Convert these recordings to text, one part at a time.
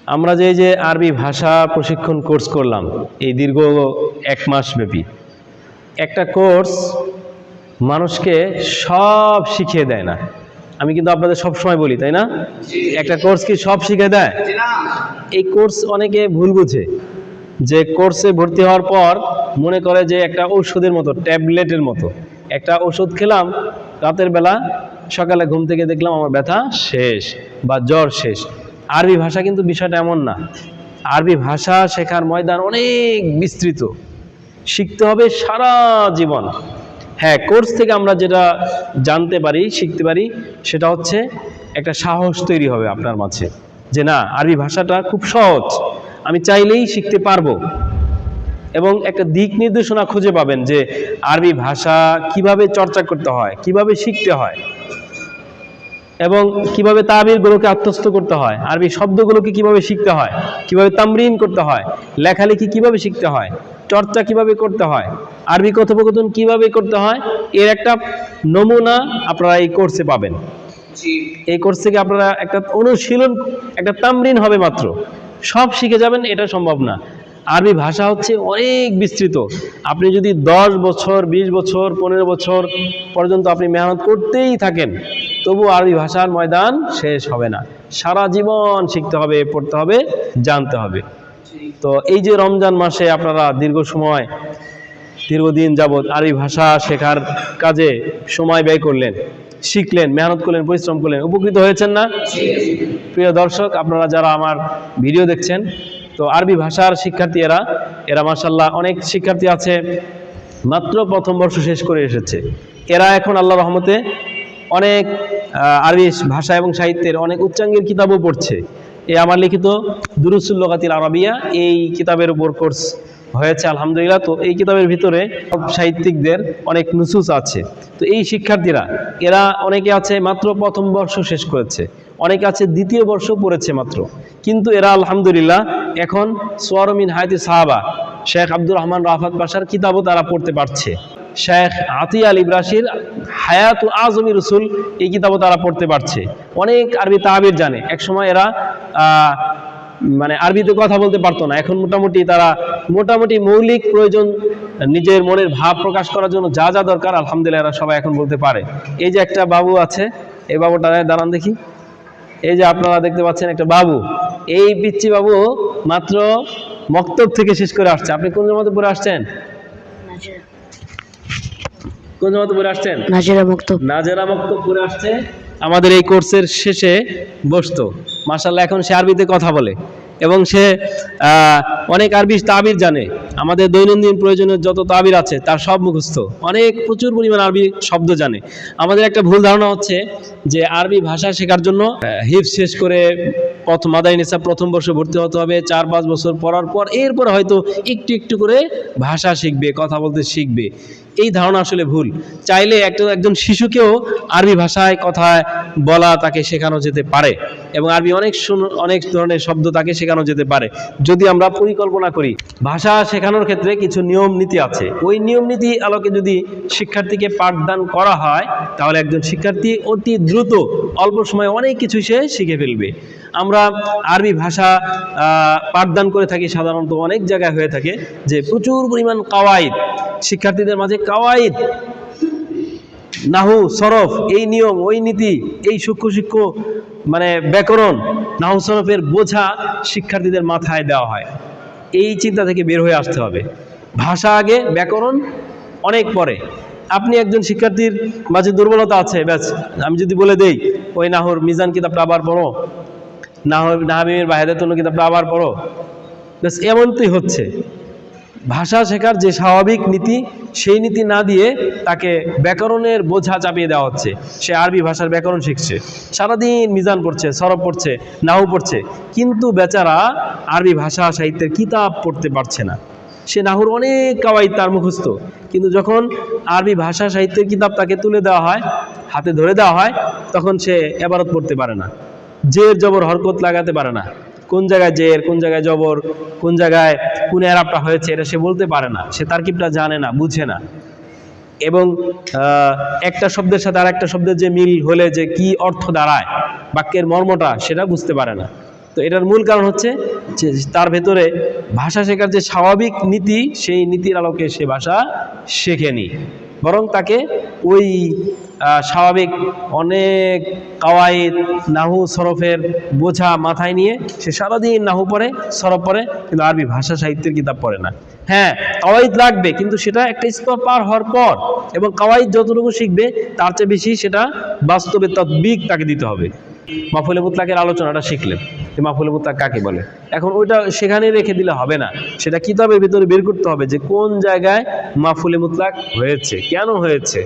আমরা যে আরবি ভাষা প্রশিক্ষণ কোর্স করলাম এই দীর্ঘ 1 মাস ব্যাপী, একটা কোর্স মানুষকে সব শিখিয়ে দেয় না। আমি কিন্তু আপনাদের সব সময় বলি, তাই না? একটা কোর্স কি সব শিখিয়ে দেয়? এই কোর্স অনেকে ভুল বুঝে, যে কোর্সে ভর্তি হওয়ার পর মনে করে যে একটা ঔষধের মতো, ট্যাবলেটের মতো, একটা ওষুধ খেলাম রাতের বেলা, সকালে ঘুম থেকে দেখলাম আমার ব্যথা শেষ বা জ্বর শেষ। আরবি ভাষা কিন্তু বিষয়টা এমন না। আরবি ভাষা শেখার ময়দান অনেক বিস্তৃত, শিখতে হবে সারা জীবন। হ্যাঁ, কোর্স থেকে আমরা যেটা জানতে পারি, শিখতে পারি, সেটা হচ্ছে একটা সাহস তৈরি হবে আপনার মাঝে, যে না, আরবি ভাষাটা খুব সহজ, আমি চাইলেই শিখতে পারবো। এবং একটা দিক নির্দেশনা খুঁজে পাবেন যে আরবি ভাষা কিভাবে চর্চা করতে হয়, কিভাবে শিখতে হয়, এবং কিভাবে তাবিরগুলোকে আত্মস্থ করতে হয়, আরবি শব্দগুলোকে কিভাবে শিখতে হয়, কিভাবে তামরিন করতে হয়, লেখালেখি কিভাবে শিখতে হয়, চর্চা কিভাবে করতে হয়, আরবি কথোপকথন কিভাবে করতে হয়, এর একটা নমুনা আপনারা এই কোর্সে পাবেন। এই কোর্স থেকে আপনারা একটা অনুশীলন, একটা তামরিন হবে মাত্র, সব শিখে যাবেন এটা সম্ভব না। আরবি ভাষা হচ্ছে অনেক বিস্তৃত। আপনি যদি 10 বছর, 20 বছর, 15 বছর পর্যন্ত আপনি মেহনত করতেই থাকেন, তবু আরবি ভাষার ময়দান শেষ হবে না। সারা জীবন শিখতে হবে, পড়তে হবে, জানতে হবে। তো এই যে রমজান মাসে আপনারা দীর্ঘদিন যাবৎ আরবি ভাষা শেখার কাজে সময় ব্যয় করলেন, শিখলেন, মেহনত করলেন, পরিশ্রম করলেন, উপকৃত হয়েছেন না? প্রিয় দর্শক, আপনারা যারা আমার ভিডিও দেখছেন, তো আরবি ভাষার শিক্ষার্থী এরা মাশাআল্লাহ অনেক শিক্ষার্থী আছে মাত্র প্রথম বর্ষ শেষ করে এসেছে। এরা এখন আল্লাহর রহমতে অনেক আরবি ভাষা এবং সাহিত্যের অনেক উচ্চাঙ্গের কিতাবও পড়ছে। এই আমার লিখিত দুরুসুল লুগাতিল আরাবিয়া, এই কিতাবের উপর কোর্স হয়েছে আলহামদুলিল্লাহ। তো এই কিতাবের ভিতরে সাহিত্যিকদের অনেক নুসুস আছে। তো এই শিক্ষার্থীরা এরা অনেকে আছে মাত্র প্রথম বর্ষ শেষ করেছে, অনেকে আছে দ্বিতীয় বর্ষ পড়েছে মাত্র, কিন্তু এরা আলহামদুলিল্লাহ এখন সুয়ার মিন হায়াতি সাহাবা শেখ আব্দুর রহমান রাফাত পাশার কিতাবও তারা পড়তে পারছে। শেখ আতিয়া আল ইব্রাসির হায়াতু আজমি রসুল, এই কিতাবও তারা পড়তে পারছে। অনেক আরবি তাবির জানে। একসময় এরা মানে আরবিতে কথা বলতে পারতো না, এখন মোটামুটি মৌলিক প্রয়োজন, নিজের মনের ভাব প্রকাশ করার জন্য যা যা দরকার আলহামদুলিল্লাহ এরা সবাই এখন বলতে পারে। এই যে একটা বাবু আছে, এই বাবুটা দাঁড়ান দেখি, এই যে আপনারা দেখতে পাচ্ছেন একটা বাবু, এই পিচ্চি বাবু মাত্র মক্তব থেকে শেষ করে আসছে। আপনি কোন জামাতে পড়ে আসছেন? কোন জামাতে পড়ে আসছেন? নাজেরা মক্তব পড়ে আসছে। আমাদের এই কোর্সের শেষে বসতো, মাশাআল্লাহ এখন সে আরবিতে কথা বলে এবং সে অনেক আরবি তাবির জানে। আমাদের দৈনন্দিন প্রয়োজনীয় যত তাবির আছে তার সব মুখস্থ, প্রচুর পরিমাণ আরবি শব্দ জানে। আমাদের একটা ভুল ধারণা হচ্ছে যে আরবি ভাষা শেখার জন্য হিফজ শেষ করে মাদারিনিসা প্রথম বর্ষে ভর্তি হতে হবে, 4-5 বছর পড়ার পর এরপর হয়তো একটু একটু করে ভাষা শিখবে, কথা বলতে শিখবে। এই ধারণা আসলে ভুল। চাইলে একজন শিশুকেও আরবি ভাষায় কথা বলা তাকে শেখানো যেতে পারে, এবং আরবি অনেক ধরনের শব্দ তাকে শেখানো যেতে পারে, যদি আমরা পরিকল্পনা করি। ভাষা শেখানোর ক্ষেত্রে কিছু নিয়ম নীতি আছে, ওই নিয়ম নীতি আলোকে যদি শিক্ষার্থীকে পাঠদান করা হয়, তাহলে একজন শিক্ষার্থী অতি দ্রুত অল্প সময়ে অনেক কিছু সে শিখে ফেলবে। আমরা আরবি ভাষা পাঠদান করে থাকি সাধারণত অনেক জায়গায় হয়ে থাকে যে প্রচুর পরিমাণ কাওয়াইদ, শিক্ষার্থীদের মাঝে কাওয়াইদ, নাহু, সরফ, এই নিয়ম, ওই নীতি, এই সূক্ষ্ম মানে ব্যাকরণ, নাহু সরফের বোঝা শিক্ষার্থীদের মাথায় দেওয়া হয়। এই চিন্তা থেকে বের হয়ে আসতে হবে। ভাষা আগে, ব্যাকরণ অনেক পরে। আপনি একজন শিক্ষার্থীর মাঝে দুর্বলতা আছে, ব্যাস আমি যদি বলে দেই ওই নাহুর মিজান কিতাবটা আবার পড়ো, নাহমিমের বাহেদাতুন কিতাবটা আবার পড়ো, ব্যাস এমনটাই হচ্ছে। ভাষা শেখার যে স্বাভাবিক নীতি, সেই নীতি না দিয়ে তাকে ব্যাকরণের বোঝা চাপিয়ে দেওয়া হচ্ছে। সে আরবি ভাষার ব্যাকরণ শিখছে, সারাদিন মিজান পড়ছে, সরফ পড়ছে, নাহু পড়ছে, কিন্তু বেচারা আরবি ভাষা সাহিত্যের কিতাব পড়তে পারছে না। সে নাহুর অনেক কাওয়াইদ তার মুখস্থ, কিন্তু যখন আরবি ভাষা সাহিত্যের কিতাব তাকে তুলে দেওয়া হয়, হাতে ধরে দেওয়া হয়, তখন সে এবারত পড়তে পারে না, জের জবর হরকত লাগাতে পারে না, কোন জায়গায় জের, কোন জায়গায় জবর, কোন জায়গায় কোন এরাবটা হয়েছে, এটা সে বলতে পারে না, সে তারকিবটা জানে না, বুঝে না। এবং একটা শব্দের সাথে আর একটা শব্দের যে মিল হলে যে কি অর্থ দাঁড়ায়, বাক্যের মর্মটা সেটা বুঝতে পারে না। তো এটার মূল কারণ হচ্ছে যে তার ভেতরে ভাষা শেখার যে স্বাভাবিক নীতি, সেই নীতির আলোকে সে ভাষা শেখেনি, বরং তাকে ওই স্বাভাবিক অনেক কাওয়াইদ নাহু সরফের বোঝা মাথায় নিয়ে সে সারাদিন নাহু পড়ে, সরফ পড়ে, কিন্তু আরবি ভাষা সাহিত্যের কিতাব পড়ে না। হ্যাঁ, কাওয়াইদ লাগবে, কিন্তু সেটা একটা স্তর পার হওয়ার পর, এবং কাওয়াইদ যতটুকু শিখবে তার চেয়ে বেশি সেটা বাস্তবে তাতবিক তাকে দিতে হবে। মাফুলে মুতলাকের আলোচনাটা শিখলেন, মাফুলে মুতলাক কাকে বলে, এখন ওইটা সেখানে রেখে দিলে হবে না, সেটা কিতাবের ভিতরে বের করতে হবে যে কোন জায়গায় মাফুলে মুতলাক হয়েছে, কেন হয়েছে,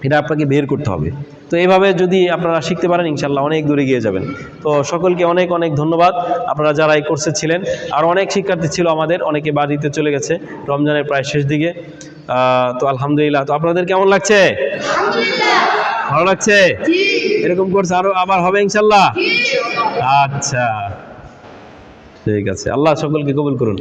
এটা আপনাকে বের করতে হবে। তো এইভাবে যদি আপনারা শিখতে পারেন ইনশাল্লাহ অনেক দূরে গিয়ে যাবেন। তো সকলকে অনেক অনেক ধন্যবাদ, আপনারা যারা এই কোর্সে ছিলেন। আর অনেক শিক্ষার্থী ছিল আমাদের, অনেকে বাড়িতে চলে গেছে রমজানের প্রায় শেষ দিকে। তো আলহামদুলিল্লাহ। তো আপনাদের কেমন লাগছে? ভালো লাগছে? এরকম কোর্স আবার হবে ইনশাল্লাহ। আচ্ছা, ঠিক আছে। আল্লাহ সকলকে কবুল করুন।